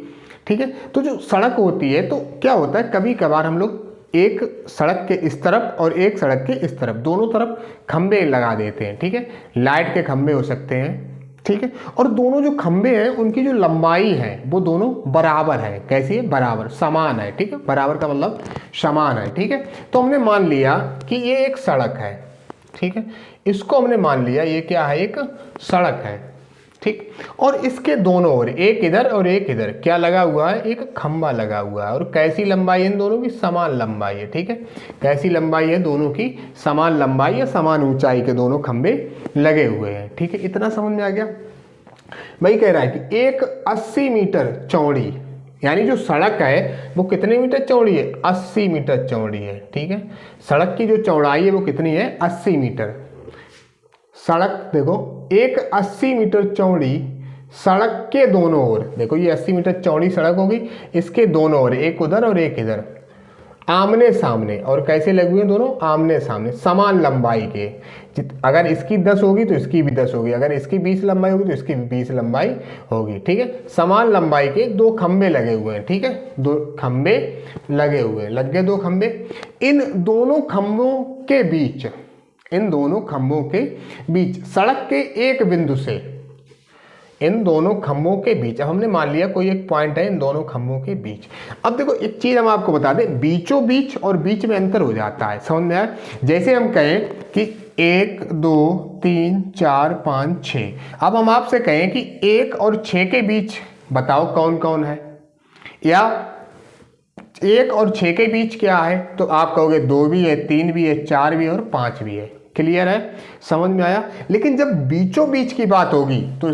ठीक है, तो जो सड़क होती है तो क्या होता है, कभी कभार हम लोग एक सड़क के इस तरफ और एक सड़क के इस तरफ, दोनों तरफ खंबे लगा देते हैं। ठीक है, लाइट के खंबे हो सकते हैं। ठीक है, और दोनों जो खंबे हैं उनकी जो लंबाई है वो दोनों बराबर है। कैसी है, बराबर, समान है। ठीक है, बराबर का मतलब समान है। ठीक है, तो हमने मान लिया कि ये एक सड़क है। ठीक है, इसको हमने मान लिया ये क्या है, एक सड़क है। ठीक, और इसके दोनों ओर, एक इधर और एक इधर, क्या लगा हुआ है, एक खंबा लगा हुआ है। और कैसी लंबाई है इन दोनों की, समान लंबाई है। ठीक है, कैसी लंबाई है, दोनों की समान लंबाई है, समान ऊंचाई के दोनों खंबे लगे हुए हैं। ठीक है, इतना समझ में आ गया। भाई कह रहा है कि एक 80 मीटर चौड़ी, यानी जो सड़क है वो कितने मीटर चौड़ी है, 80 मीटर चौड़ी है। ठीक है, सड़क की जो चौड़ाई है वो कितनी है, 80 मीटर। सड़क देखो, एक 80 मीटर चौड़ी सड़क के दोनों ओर, देखो ये 80 मीटर चौड़ी सड़क होगी, इसके दोनों ओर, एक उधर और एक इधर, आमने सामने, और कैसे लगे हुए दोनों, आमने सामने, समान लंबाई के। अगर इसकी 10 होगी तो इसकी भी 10 होगी, अगर इसकी 20 लंबाई होगी तो इसकी भी 20 लंबाई होगी। ठीक है, समान लंबाई के 2 खंबे लगे हुए हैं। ठीक है, 2 खंबे लगे हुए, लग गए 2 खंबे। इन दोनों खंबों के बीच, इन दोनों खंभों के बीच सड़क के एक बिंदु से, इन दोनों खंभों के बीच, अब हमने मान लिया कोई एक पॉइंट है इन दोनों खंभों के बीच। अब देखो एक चीज हम आपको बता दें, बीचों बीच और बीच में अंतर हो जाता है, समझ में आया। जैसे हम कहें कि 1 2 3 4 5 6, अब हम आपसे कहें कि 1 और 6 के बीच बताओ कौन कौन है, या 1 और 6 के बीच क्या है, तो आप कहोगे 2 भी है, 3 भी है, 4 भी है और 5 भी है। क्लियर है, समझ में आया। लेकिन जब बीचों बीच की बात होगी तो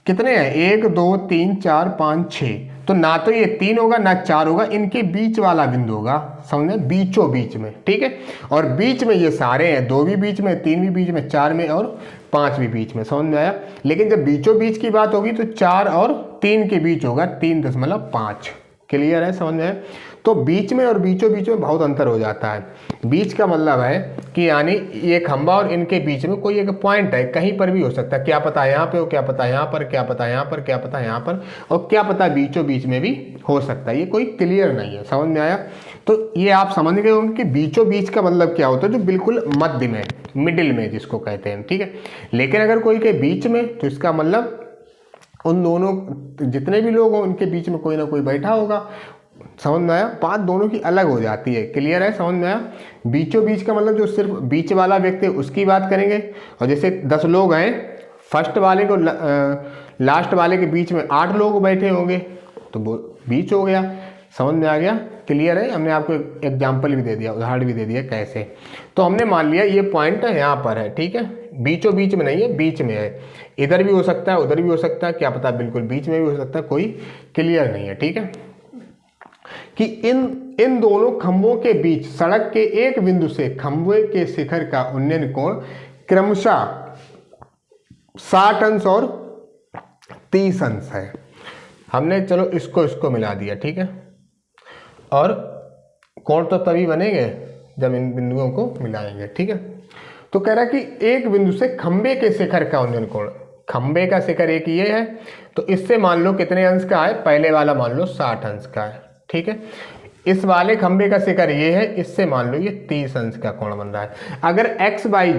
कितने हैं, 1 2 3 4 5 6, तो ना तो ये 3 होगा ना 4 होगा, इनके बीच वाला बिंदु होगा, समझे, बीचों बीच में। ठीक है, और बीच में ये सारे हैं, 2 भी बीच में, 3 भी बीच में, 4 में और 5 भी बीच में, समझ में आया। लेकिन जब बीचों बीच की बात होगी तो 4 और 3 के बीच होगा 3.5। क्लियर है, समझ में आया। तो बीच में और बीचों बीच में बहुत अंतर हो जाता है। बीच का मतलब है कि यानी ये खंभा और इनके बीच में कोई एक पॉइंट है, कहीं पर भी हो सकता है, क्या पता यहाँ पे हो, क्या पता यहाँ पर, क्या पता यहाँ पर, क्या पता यहाँ पर, और क्या पता बीचों बीच में भी हो सकता है। ये कोई क्लियर नहीं है, समझ में आया? तो ये आप समझ गए होंगे कि बीचों बीच का मतलब क्या होता है, जो बिल्कुल मध्य में, मिडिल में जिसको कहते हैं, ठीक है। लेकिन अगर कोई के बीच में, तो इसका मतलब उन दोनों जितने भी लोग हों उनके बीच में कोई ना कोई बैठा होगा। समझ में आया? बात दोनों की अलग हो जाती है। क्लियर है? समझ में आया? बीचों बीच का मतलब जो सिर्फ बीच वाला व्यक्ति है उसकी बात करेंगे। और जैसे 10 लोग हैं, फर्स्ट वाले को लास्ट वाले के बीच में 8 लोग बैठे होंगे, तो वो बीच हो गया। समझ में आ गया? क्लियर है? हमने आपको एग्जाम्पल भी दे दिया, उदाहरण भी दे दिया कैसे। तो हमने मान लिया ये पॉइंट यहाँ पर है, ठीक है, बीचों बीच में नहीं है, बीच में है। इधर भी हो सकता है, उधर भी हो सकता है, क्या पता बिल्कुल बीच में भी हो सकता है, कोई क्लियर नहीं है, ठीक है। कि इन दोनों खंभों के बीच सड़क के एक बिंदु से खंभे के शिखर का उन्नयन कोण क्रमशः 60 अंश और 30 अंश है। हमने चलो इसको मिला दिया, ठीक है। और कोण तो तभी बनेंगे जब इन बिंदुओं को मिलाएंगे, ठीक है। तो कह रहा है कि एक बिंदु से खंबे के शिखर का उन्नयन कोण, खंबे का शिखर एक ये है, तो इससे मान लो कितने अंश का है, पहले वाला मान लो 60 अंश का है, ठीक है। इस वाले खंबे का शिखर ये है, इससे मान लो ये 30 अंश का कोण बन रहा है। अगर x बाई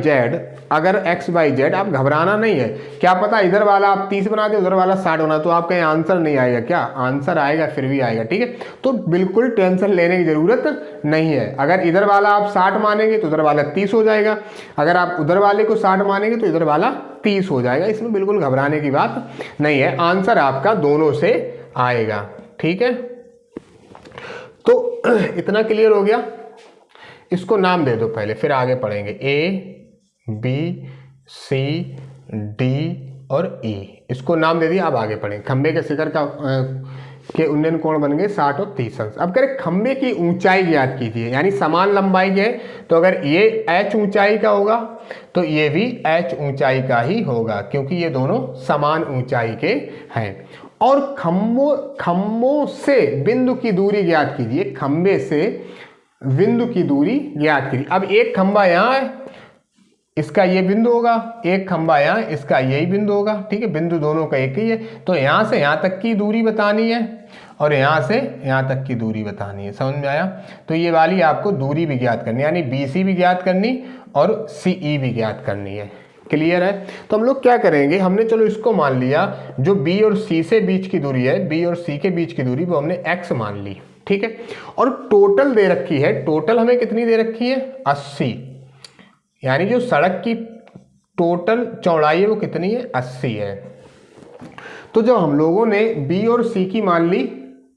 जेड, आप घबराना नहीं है, क्या पता इधर वाला आप 30 बना दे, उधर वाला 60 बना, तो आपका यहाँ आंसर नहीं आएगा, क्या आंसर आएगा, फिर भी आएगा, ठीक है। तो बिल्कुल टेंशन लेने की जरूरत नहीं है। अगर इधर वाला आप 60 मानेंगे तो उधर वाला 30 हो जाएगा, अगर आप उधर वाले को 60 मानेंगे तो इधर वाला 30 हो जाएगा। इसमें बिल्कुल घबराने की बात नहीं है, आंसर आपका दोनों से आएगा, ठीक है। तो इतना क्लियर हो गया। इसको नाम दे दो पहले, फिर आगे पढ़ेंगे। A, B, C, D और E, इसको नाम दे दिया, अब आगे पढ़ेंगे। खंबे के शिखर का के उन्नयन कोण बन गए 60 और 30 अंश। अब करें खंबे की ऊंचाई ज्ञात कीजिए, यानी समान लंबाई के, तो अगर ये h ऊंचाई का होगा तो ये भी h ऊंचाई का ही होगा, क्योंकि ये दोनों समान ऊंचाई के हैं। और खंबों से बिंदु की दूरी ज्ञात कीजिए, खंबे से बिंदु की दूरी ज्ञात कीजिए। अब एक खंबा यहाँ है, इसका ये बिंदु होगा, एक खंबा यहाँ, इसका यही बिंदु होगा, ठीक है। बिंदु दोनों का एक ही है, तो यहाँ से यहाँ तक की दूरी बतानी है और यहाँ से यहाँ तक की दूरी बतानी है। समझ में आया? तो ये वाली आपको दूरी भी ज्ञात करनी है, यानी BC भी ज्ञात करनी और CE भी ज्ञात करनी है। क्लियर है? तो हम लोग क्या करेंगे, हमने चलो इसको मान लिया, जो B और C से बीच की दूरी है, B और C के बीच की दूरी, वो हमने x मान ली, ठीक है। और टोटल दे रखी है, टोटल हमें कितनी दे रखी है, 80, यानी जो सड़क की टोटल चौड़ाई है वो कितनी है, 80 है। तो जब हम लोगों ने B और C की मान ली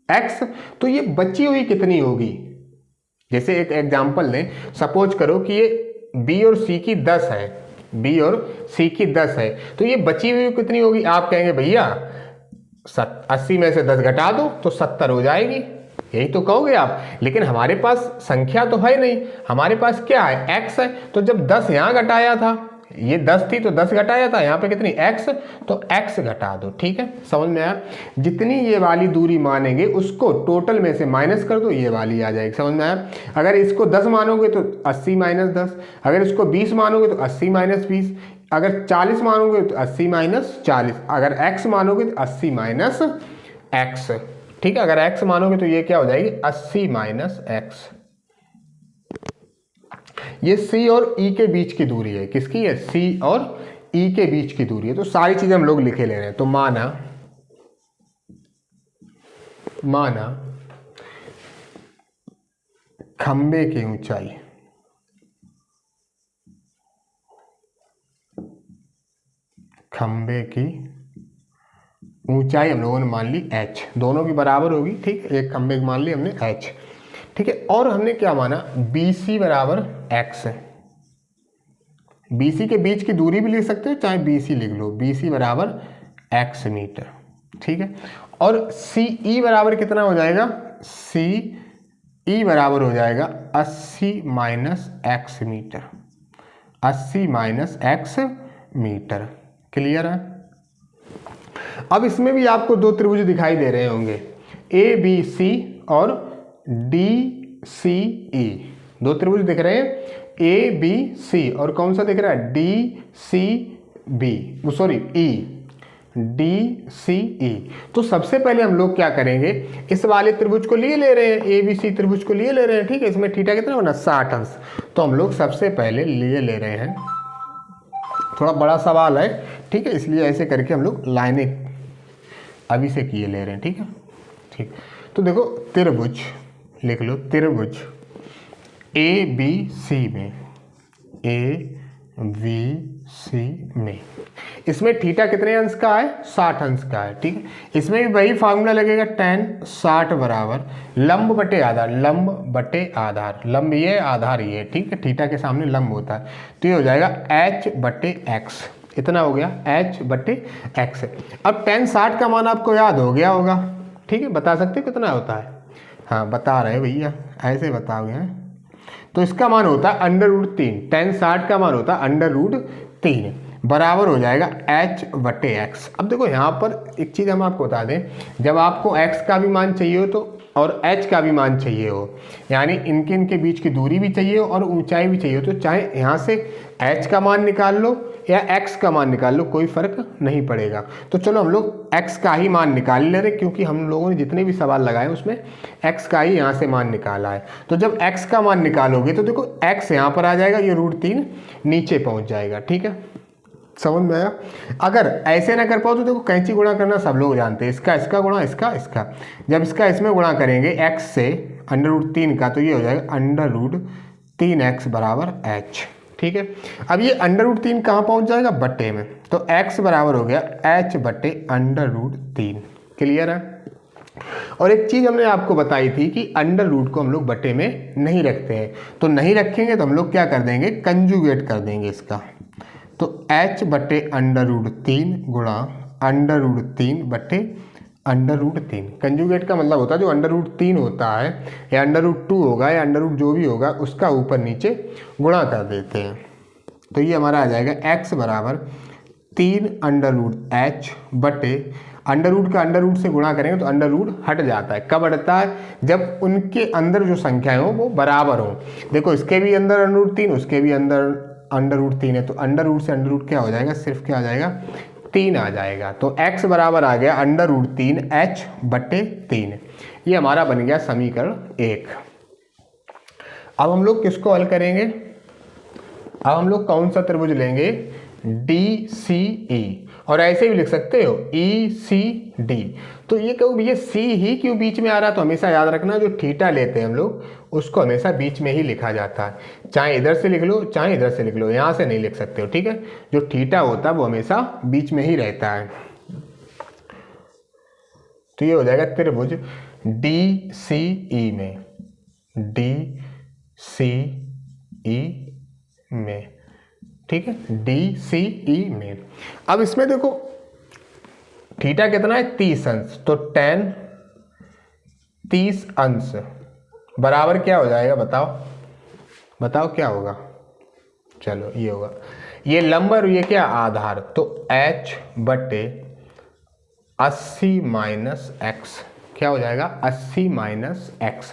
x, तो ये बची हुई कितनी होगी। जैसे एक एग्जांपल लें, सपोज करो कि ये B और C की 10 है, B और C की 10 है, तो ये बची हुई कितनी होगी। आप कहेंगे भैया 80 में से 10 घटा दो तो 70 हो जाएगी, यही तो कहोगे आप। लेकिन हमारे पास संख्या तो है नहीं, हमारे पास क्या है, x है। तो जब 10 यहाँ घटाया था, ये 10 थी तो 10 घटाया था, यहाँ पे कितनी x, तो x घटा दो, ठीक है। समझ में आया? जितनी ये वाली दूरी मानेंगे उसको टोटल में से माइनस कर दो, ये वाली आ जाएगी। समझ में आया? अगर इसको 10 मानोगे तो 80 माइनस 10, अगर इसको 20 मानोगे तो 80 माइनस 20, अगर 40 मानोगे तो 80 माइनस 40, अगर x मानोगे तो 80 माइनस x, ठीक है। अगर x मानोगे तो ये क्या हो जाएगी, 80 माइनस x। ये C और E के बीच की दूरी है, किसकी है, C और E के बीच की दूरी है। तो सारी चीजें हम लोग लिखे ले रहे हैं। तो माना खंबे की ऊंचाई, खंबे की ऊंचाई हम लोगों ने मान ली h, दोनों की बराबर होगी, ठीक। एक खंबे की मान ली हमने h, ठीक है। और हमने क्या माना, BC बराबर x, BC के बीच की दूरी भी लिख सकते हो, चाहे BC लिख लो, BC बराबर x मीटर, ठीक है। और CE बराबर कितना हो जाएगा, CE बराबर हो जाएगा 80 minus x metre, 80 minus x metre. Clear है? अब इसमें भी आपको दो त्रिभुज दिखाई दे रहे होंगे, ABC और डी सी ई, दो त्रिभुज दिख रहे हैं ए बी सी, और कौन सा दिख रहा है डी सी बी, सॉरी ई, डी सी ई। तो सबसे पहले हम लोग क्या करेंगे, इस वाले त्रिभुज को लिए ले रहे हैं, ए बी सी त्रिभुज को लिए ले रहे हैं, ठीक है। इसमें थीटा कितना होना 60 अंश। तो हम लोग सबसे पहले लिए ले रहे हैं, थोड़ा बड़ा सवाल है, ठीक है, इसलिए ऐसे करके हम लोग लाइनें अभी से किए ले रहे हैं, ठीक है। ठीक, तो देखो त्रिभुज लिख लो, त्रिभुज ए बी सी में, ए बी सी में, इसमें थीटा कितने अंश का है 60 अंश का है, ठीक है। इसमें भी वही फार्मूला लगेगा, tan 60 बराबर लंब बटे आधार, लंब बटे आधार, लंब ये आधार ये, ठीक है, थीटा के सामने लंब होता है। तो ये हो जाएगा h बटे x, इतना हो गया h बटे x। अब tan 60 का मान आपको याद हो गया होगा, ठीक है, बता सकते कितना होता है, हाँ बता रहे भैया, ऐसे बताओगे हैं। तो इसका मान होता है √3, tan 60 का मान होता है √3 बराबर हो जाएगा h बटे x। अब देखो यहाँ पर एक चीज़ हम आपको बता दें, जब आपको x का भी मान चाहिए हो तो और h का भी मान चाहिए हो, यानी इनके बीच की दूरी भी चाहिए हो और ऊंचाई भी चाहिए हो, तो चाहे यहाँ से h का मान निकाल लो या x का मान निकाल लो, कोई फर्क नहीं पड़ेगा। तो चलो हम लोग x का ही मान निकाल ले रहे, क्योंकि हम लोगों ने जितने भी सवाल लगाए उसमें x का ही यहाँ से मान निकाला है। तो जब x का मान निकालोगे तो देखो x यहाँ पर आ जाएगा, ये √3 नीचे पहुँच जाएगा, ठीक है, समझ में आया। अगर ऐसे ना कर पाओ तो देखो कैंची गुणा करना सब लोग जानते हैं, इसका इसका गुणा इसका इसका, जब इसका इसमें गुणा करेंगे x से √3 का, तो ये हो जाएगा √3x बराबर h, ठीक है। अब ये √3 कहाँ पहुँच जाएगा बट्टे में, तो x बराबर हो गया h बट्टे √3, क्लियर है। और एक चीज़ हमने आपको बताई थी कि √ को हम लोग बट्टे में नहीं रखते हैं, तो नहीं रखेंगे तो हम लोग क्या कर देंगे, कंजुगेट कर देंगे इसका। तो h बट्टे √3 गुणा √3 बट्टे √3, कंजुगेट का मतलब होता है जो √3 होता है या √2 होगा या √ जो भी होगा उसका ऊपर नीचे गुणा कर देते हैं। तो ये हमारा आ जाएगा x बराबर 3 √h बटे √ का √ से गुणा करेंगे तो √ हट जाता है। कब हटता है, जब उनके अंदर जो संख्याएं हो वो बराबर हो। देखो इसके भी अंदर √3 उसके भी अंदर √3 है, तो √ से √ क्या हो जाएगा, सिर्फ क्या आ जाएगा 3 आ जाएगा। तो x बराबर आ गया √3 h बटे 3, ये हमारा बन गया समीकरण 1। अब हम लोग किसको हल करेंगे, अब हम लोग कौन सा त्रिभुज लेंगे, DCE, और ऐसे भी लिख सकते हो ECD। तो ये क्यों भैया C ही क्यों बीच में आ रहा, तो हमेशा याद रखना जो थीटा लेते हैं हम लोग उसको हमेशा बीच में ही लिखा जाता है, चाहे इधर से लिख लो चाहे इधर से लिख लो, यहाँ से नहीं लिख सकते हो, ठीक है। जो थीटा होता है वो हमेशा बीच में ही रहता है। तो ये हो जाएगा त्रिभुज DCE में, DCE में, ठीक है, DCE में। अब इसमें देखो थीटा कितना है 30 अंश, तो tan 30 अंश बराबर क्या हो जाएगा, बताओ बताओ क्या होगा, चलो ये होगा, ये लंब और ये क्या आधार, तो h बटे 80 माइनस x, क्या हो जाएगा 80 माइनस x,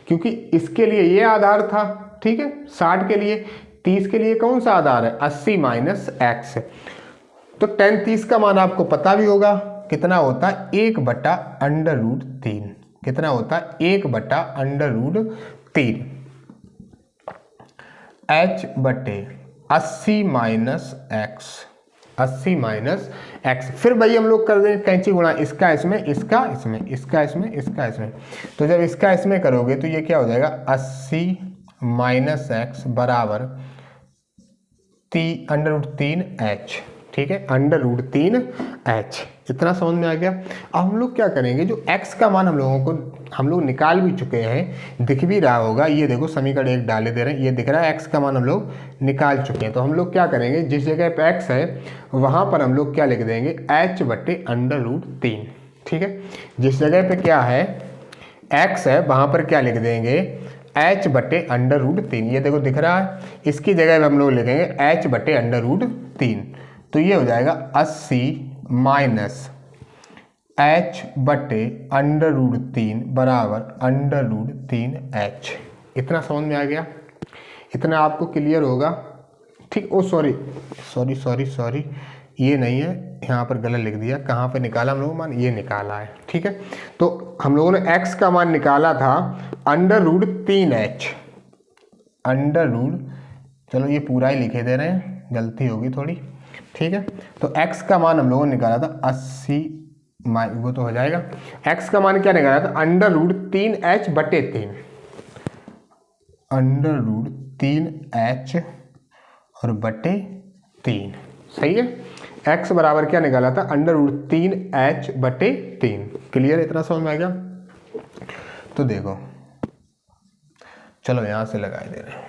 क्योंकि इसके लिए ये आधार था, ठीक है, 60 के लिए, 30 के लिए कौन सा आधार है 80 माइनस x। तो tan 30 का मान आपको पता भी होगा कितना होता है 1 बटा √3, कितना होता है 1 बटा √3, h बटे 80 माइनस x, 80 माइनस x। फिर भाई हम लोग कर देंगे कैंची गुणा, इसका इसमें इसका इसमें इसका इसमें इसका इसमें, तो जब इसका इसमें करोगे तो ये क्या हो जाएगा 80 माइनस x बराबर √3h, ठीक है, √3h। इतना समझ में आ गया। अब हम लोग क्या करेंगे, जो x का मान हम लोग निकाल भी चुके हैं, दिख भी रहा होगा, ये देखो समीकरण 1 डाले दे रहे हैं, ये दिख रहा है x का मान हम लोग निकाल चुके हैं। तो हम लोग क्या करेंगे, जिस जगह पे x है वहाँ पर हम लोग क्या लिख देंगे h बटे √3, ठीक है। जिस जगह पे क्या है x है वहाँ पर क्या लिख देंगे h बटे √3, ये देखो दिख रहा है, इसकी जगह पे हम लोग लिखेंगे h बटे √3। तो ये हो जाएगा 80 माइनस h बटे √3 बराबर √3h। इतना समझ में आ गया, इतना आपको क्लियर होगा। ठीक, ओ सॉरी सॉरी सॉरी सॉरी, ये नहीं है, यहाँ पर गलत लिख दिया। कहाँ पे निकाला हम लोगों मान, ये निकाला है। ठीक है, तो हम लोगों ने x का मान निकाला था √3h चलो ये पूरा ही लिखे दे रहे हैं, गलती होगी थोड़ी। ठीक है, तो x का मान हम लोगों ने निकाला था 80, वो तो हो जाएगा। x का मान क्या निकाला था, √3h बटे 3, √3h और बटे 3। सही है, x बराबर क्या निकाला था, √3h बटे 3। क्लियर, इतना समझ में आ गया। तो देखो, चलो यहां से लगाए दे रहे हैं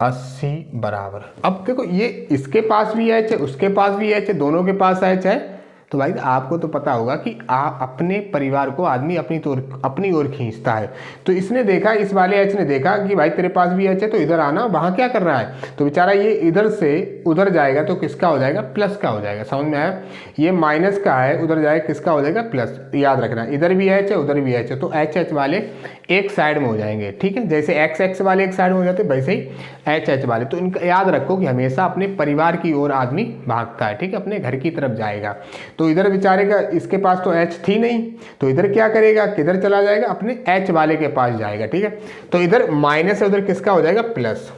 80 बराबर, अब देखो ये इसके पास भी h है, उसके पास भी h है, दोनों के पास h है। तो भाई आपको तो पता होगा कि अपने परिवार को आदमी अपनी ओर खींचता है। तो इसने देखा, इस वाले h ने देखा कि भाई तेरे पास भी h है तो इधर आना, वहाँ क्या कर रहा है, तो बेचारा ये इधर से उधर जाएगा तो किसका हो जाएगा, प्लस का हो जाएगा। समझ में आया, ये माइनस का है, उधर जाएगा किसका हो जाएगा, प्लस। याद रखना, इधर भी h है उधर भी h है, तो h वाले एक साइड में हो जाएंगे। ठीक है, जैसे x वाले एक साइड में हो जाते वैसे ही h वाले। तो इनका याद रखो कि हमेशा अपने परिवार की ओर आदमी भागता है। ठीक है, अपने घर की तरफ जाएगा। तो इधर बेचारे का, इसके पास तो h थी नहीं, तो इधर क्या करेगा, किधर चला जाएगा, अपने h वाले के पास जाएगा। ठीक है, तो इधर माइनस है, उधर किसका हो जाएगा, प्लस।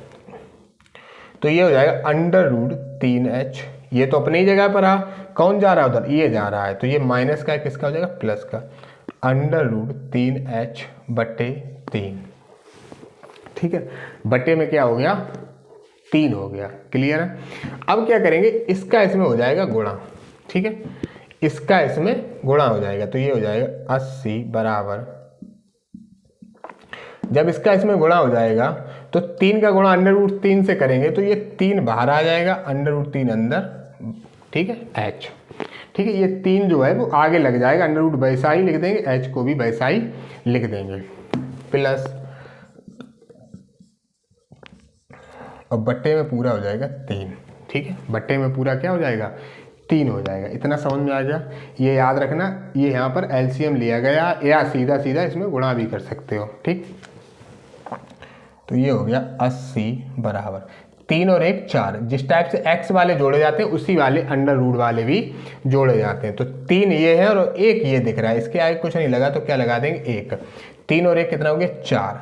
तो ये हो जाएगा √3h, ये तो अपनी जगह पर रहा, कौन जा रहा है उधर, ये जा रहा है, तो ये माइनस का किसका हो जाएगा, प्लस का, √3h बटे 3। ठीक है, बटे में क्या हो गया, 3 हो गया। क्लियर है। अब क्या करेंगे, इसका इसमें हो जाएगा गुणा। ठीक है, इसका इसमें गुणा हो जाएगा, तो ये हो जाएगा 80 बराबर, जब इसका इसमें गुणा हो जाएगा तो 3 का गुणा √3 से करेंगे तो ये 3 बाहर आ जाएगा, √3 अंदर। ठीक है, h। ठीक है, ये 3 जो है वो आगे लग जाएगा, √ वैसा ही लिख देंगे, h को भी वैसा ही लिख देंगे, प्लस, और बट्टे में पूरा हो जाएगा 3। ठीक है, बट्टे में पूरा क्या हो जाएगा, 3 हो जाएगा। इतना समझ में आ गया। ये याद रखना, ये यहाँ पर एलसीएम लिया गया, या सीधा सीधा इसमें गुणा भी कर सकते हो। ठीक, तो ये हो गया 80 बराबर 3 और 1 4। जिस टाइप से x वाले जोड़े जाते हैं उसी वाले √ वाले भी जोड़े जाते हैं। तो 3 ये है और 1 ये दिख रहा है, इसके आगे कुछ नहीं लगा तो क्या लगा देंगे, 1। 3 और 1 कितना हो गया, 4।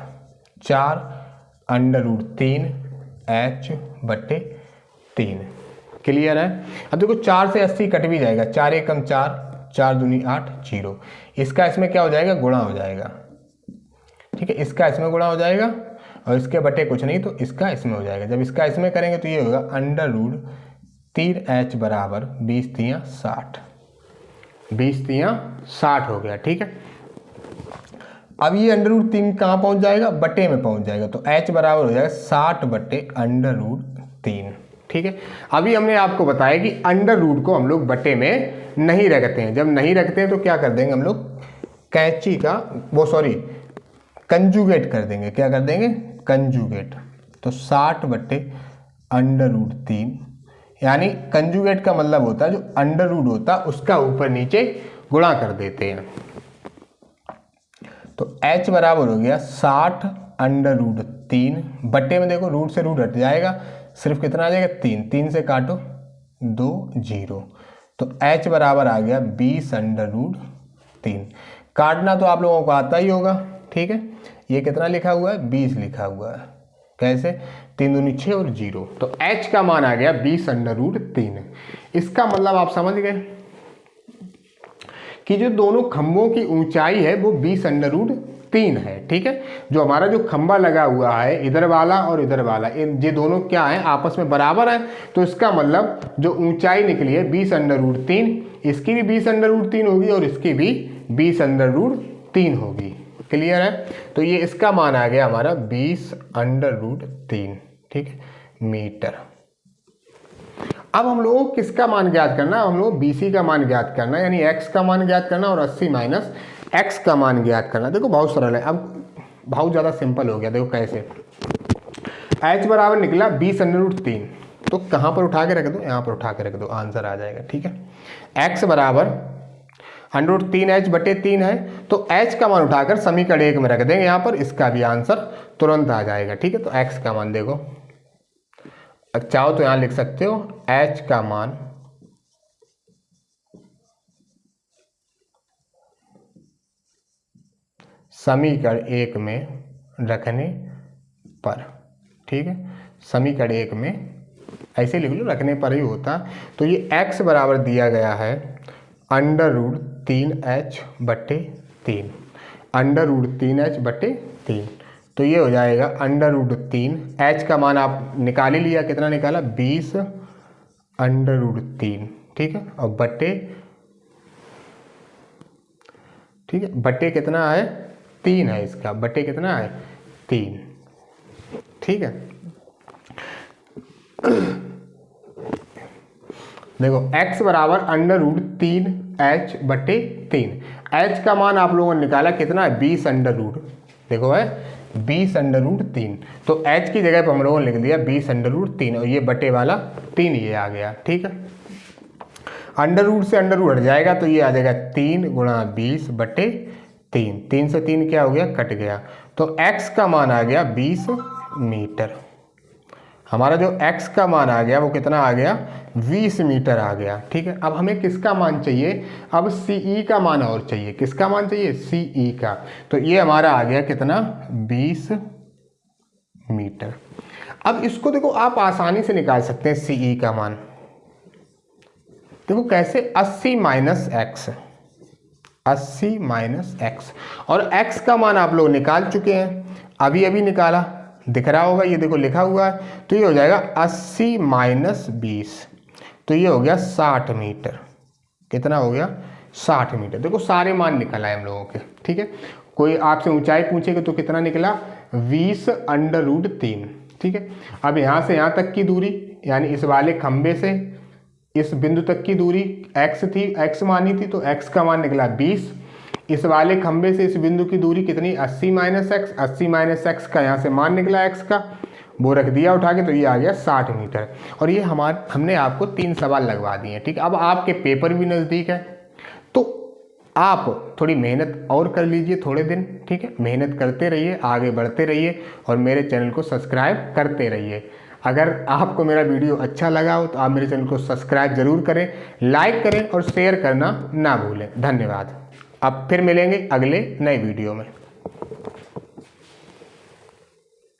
4 √3h बटे 3। क्लियर है। अब देखो 4 से 80 कट भी जाएगा, 4 1 4, 4 दूनी 8, 0। इसका इसमें क्या हो जाएगा, गुणा हो जाएगा। ठीक है, इसका इसमें गुणा हो जाएगा और इसके बटे कुछ नहीं, तो इसका इसमें हो जाएगा। जब इसका इसमें करेंगे तो ये होगा √3h बराबर 20 3 60। 20 3 60 हो गया। ठीक है, अब ये √3 कहाँ पहुंच जाएगा, बटे में पहुंच जाएगा, तो h बराबर हो जाएगा 60 बटे √3। ठीक है, अभी हमने आपको बताया कि √ को हम लोग बटे में नहीं रखते हैं। जब नहीं रखते हैं तो क्या कर देंगे हम लोग, कैंची का कंजुगेट कर देंगे। क्या कर देंगे, कंजुगेट। तो 60 बटे √3, यानी कंजुगेट का मतलब होता है जो √ होता है उसका ऊपर नीचे गुणा कर देते हैं। तो h बराबर हो गया 60 √3 बटे में, देखो रूट से रूट हट जाएगा, सिर्फ कितना आ जाएगा, 3। 3 से काटो 2 0, तो h बराबर आ गया 20 √3। काटना तो आप लोगों को आता ही होगा। ठीक है, ये कितना लिखा हुआ है, 20 लिखा हुआ है। कैसे, 3 दूनी 6 और 0, तो h का मान आ गया 20 √3। इसका मतलब आप समझ गए कि जो दोनों खंभों की ऊंचाई है वो 20 √3 है। ठीक है, जो हमारा जो खंभा लगा हुआ है इधर वाला और इधर वाला, ये दोनों क्या है, आपस में बराबर है। तो इसका मतलब जो ऊंचाई निकली है 20 √3, इसकी भी 20 √3 होगी और इसकी भी 20 √3 होगी। क्लियर है। तो ये इसका मान आ गया हमारा 20 √3। ठीक है, मीटर। अब हम लोगों को किसका मान ज्ञात करना है, हम लोग BC का मान ज्ञात करना है, यानी x का मान ज्ञात करना और 80 माइनस x का मान ज्ञात करना। देखो बहुत सरल है, अब बहुत ज़्यादा सिंपल हो गया। देखो कैसे, h बराबर निकला 20 √3, तो कहाँ पर उठा के रख दो, यहाँ पर उठा के रख दो, आंसर आ जाएगा। ठीक है, x बराबर √3h/3 है, तो h का मान उठाकर समीकरण 1 में रख देंगे यहाँ पर, इसका भी आंसर तुरंत आ जाएगा। ठीक है, तो x का मान देखो, चाहो तो यहाँ लिख सकते हो h का मान समीकरण 1 में रखने पर, ठीक है, समीकरण 1 में ऐसे लिख लो, रखने पर ही होता। तो ये x बराबर दिया गया है √3h/3, √3h/3, तो ये हो जाएगा √3, h का मान आप निकाल ही लिया, कितना निकाला 20√3, ठीक है, और बट्टे, ठीक है, बट्टे कितना है 3 है, इसका बट्टे कितना है 3, ठीक है। देखो x बराबर √3h/3, h का मान आप लोगों ने निकाला कितना है 20 देखो है 20 √3, तो h की जगह पर हम लोगों ने लिख दिया 20 √3, और ये बटे वाला 3 ये आ गया। ठीक है, अंडर से अंडर हट जाएगा तो ये आ जाएगा 3 × 20/3, 3 से 3 क्या हो गया कट गया, तो x का मान आ गया 20 मीटर। हमारा जो x का मान आ गया वो कितना आ गया 20 मीटर आ गया। ठीक है, अब हमें किसका मान चाहिए, अब CE का मान और चाहिए, किसका मान चाहिए CE का, तो ये हमारा आ गया कितना 20 मीटर। अब इसको देखो आप आसानी से निकाल सकते हैं CE का मान, देखो कैसे 80 - x, और x का मान आप लोग निकाल चुके हैं, अभी अभी निकाला, दिख रहा होगा ये देखो लिखा हुआ है, तो ये हो जाएगा 80 - 20, तो ये हो गया 60 मीटर। कितना हो गया 60 मीटर। देखो सारे मान निकल आए हम लोगों के। ठीक है, कोई आपसे ऊंचाई पूछेगा तो कितना निकला 20 √3। ठीक है, अब यहाँ से यहाँ तक की दूरी, यानी इस वाले खंबे से इस बिंदु तक की दूरी x थी, x मानी थी, तो x का मान निकला 20। इस वाले खंबे से इस बिंदु की दूरी कितनी 80 - x, 80 - x का यहाँ से मान निकला x का, वो रख दिया उठा के, तो ये आ गया 60 मीटर। और ये हमने आपको 3 सवाल लगवा दिए। ठीक है, अब आपके पेपर भी नज़दीक है, तो आप थोड़ी मेहनत और कर लीजिए थोड़े दिन। ठीक है, मेहनत करते रहिए, आगे बढ़ते रहिए, और मेरे चैनल को सब्सक्राइब करते रहिए। अगर आपको मेरा वीडियो अच्छा लगा हो तो आप मेरे चैनल को सब्सक्राइब जरूर करें, लाइक करें और शेयर करना ना भूलें। धन्यवाद। अब फिर मिलेंगे अगले नए वीडियो में।